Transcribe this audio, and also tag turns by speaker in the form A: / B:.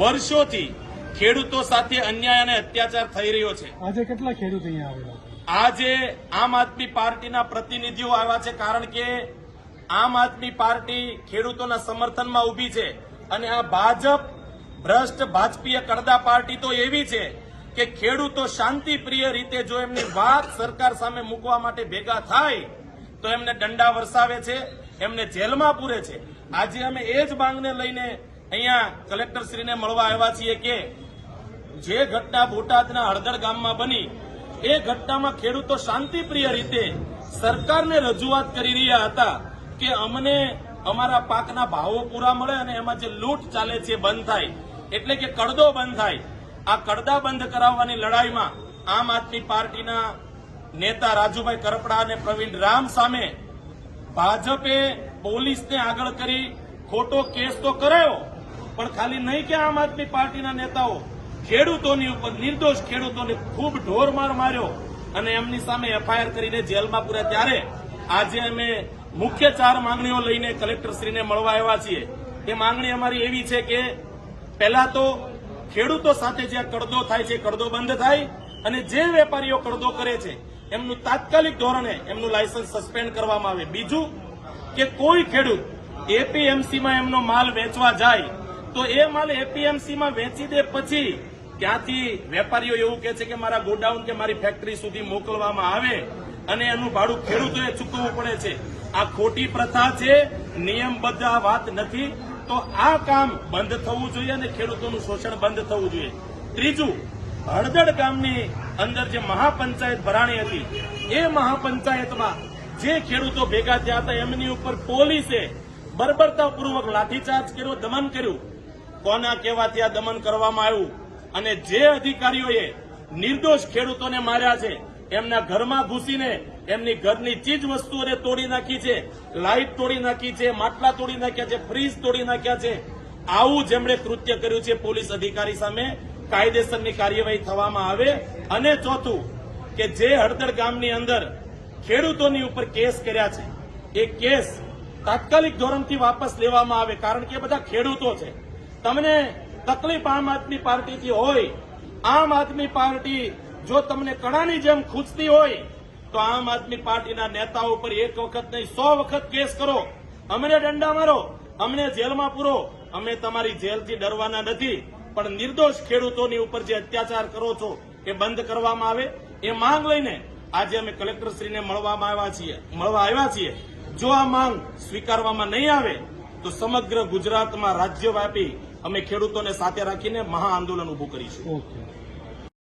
A: વર્ષોથી ખેડૂતો સાથે અન્યાય અને અત્યાચાર થઈ રહ્યો છે।
B: આજે કેટલા ખેડૂત અહીંયા આવેલા છે?
A: આજે આમ આદમી પાર્ટીના પ્રતિનિધિઓ આવ્યા છે, કારણ કે આમ આદમી પાર્ટી ખેડૂતોના સમર્થનમાં ઉભી છે અને આ ભાજપ ભ્રષ્ટ ભાજપીય કડદા પાર્ટી તો એવી છે કે ખેડૂતો શાંતિપ્રિય રીતે જો એમની વાત સરકાર સામે મૂકવા માટે ભેગા થાય તો એમને દંડા વરસાવે છે, એમને જેલમાં પૂરે છે। આજે અમે એ જ માંગને લઈને અહીંયા કલેક્ટરશ્રીને મળવા આવ્યા છીએ કે જે ઘટના બોટાદના હળદર ગામમાં બની એ ઘટનામાં ખેડૂતો શાંતિપ્રિય રીતે સરકારને રજૂઆત કરી રહ્યા હતા કે અમને અમારા પાકના ભાવો પૂરા મળે અને એમાં જે લૂંટ ચાલે છે બંધ થાય, એટલે કે કડદો બંધ થાય। આ કડદા બંધ કરાવવાની લડાઈમાં આમ આદમી પાર્ટીના નેતા રાજુભાઈ કરપડા અને પ્રવીણ રામ સામે ભાજપે પોલીસને આગળ કરી ખોટો કેસ તો કરાયો, પણ ખાલી નહીં કે આમ આદમી પાર્ટીના નેતાઓ ખેડૂતોની ઉપર નિર્દોષ ખેડૂતોને ખૂબ ઢોરમાર માર્યો અને એમની સામે એફઆઈઆર કરીને જેલમાં પૂર્યા। ત્યારે આજે અમે મુખ્ય 4 માંગણીઓ લઈને કલેક્ટરશ્રીને મળવા આવ્યા છીએ। એ માંગણી અમારી એવી છે કે પહેલા તો ખેડૂતો સાથે જે કડદો થાય છે કડદો બંધ થાય અને જે વેપારીઓ કડદો કરે છે એમનું તાત્કાલિક ધોરણે એમનું લાયસન્સ સસ્પેન્ડ કરવામાં આવે। બીજું કે કોઈ ખેડૂત એપીએમસીમાં એમનો માલ વેચવા જાય તો એ માલ એપીએમસીમાં વેચી દે પછી ત્યાંથી વેપારીઓ એવું કહે છે કે મારા ગોડાઉન કે મારી ફેક્ટરી સુધી મોકલવામાં આવે અને એનું ભાડું ખેડૂતોએ ચૂકવવું પડે છે। આ ખોટી પ્રથા છે, નિયમબદ્ધ આ વાત નથી। તો આ કામ બંધ થવું જોઈએ અને ખેડૂતોનું શોષણ બંધ થવું જોઈએ। ત્રીજું, હળદડ ગામની અંદર જે મહાપંચાયત ભરાણી હતી એ મહાપંચાયતમાં જે ખેડૂતો ભેગા થયા હતા એમની ઉપર પોલીસે બર્બરતાપૂર્વક લાઠીચાર્જ કર્યો, દમન કર્યું। કોના કહેવાથી આ દમન કરવામાં આવ્યું અને જે અધિકારીઓએ નિર્દોષ ખેડૂતોને માર્યા છે એમના ઘરમાં ઘૂસીને એમની ઘરની ચીજ વસ્તુઓને તોડી નાખી છે, લાઇટ તોડી નાખી છે, માટલા તોડી નાખ્યા છે, ફ્રીજ તોડી નાખ્યા છે। આવું જેમણે કૃત્ય કર્યું છે પોલીસ અધિકારી સામે કાયદેસરની કાર્યવાહી થવામાં આવે। અને ચોથું કે જે હળદર ગામની અંદર ખેડૂતોની ઉપર કેસ કર્યા છે એ કેસ તાત્કાલિક ધોરણથી વાપસ લેવામાં આવે, કારણ કે એ બધા ખેડૂતો છે। તમને તકલીફ આમ આદમી પાર્ટીથી હોય, આમ આદમી પાર્ટી જો તમને કણાની જેમ ખૂંચતી હોય તો આમ આદમી પાર્ટીના નેતાઓ ઉપર એક વખત નહીં 100 વખત કેસ કરો, અમને દંડા મારો, અમને જેલમાં પૂરો। અમે તમારી જેલથી ડરવાના નથી, પણ નિર્દોષ ખેડૂતોની ઉપર જે અત્યાચાર કરો છો એ બંધ કરવામાં આવે એ માંગ લઈને આજે અમે કલેક્ટરશ્રીને મળવા આવ્યા છીએ। જો આ માંગ સ્વીકારવામાં નહીં આવે તો સમગ્ર ગુજરાતમાં રાજ્યવ્યાપી અમે ખેડૂતોને સાથે રાખીને મહા આંદોલન ઉભું કરીશું।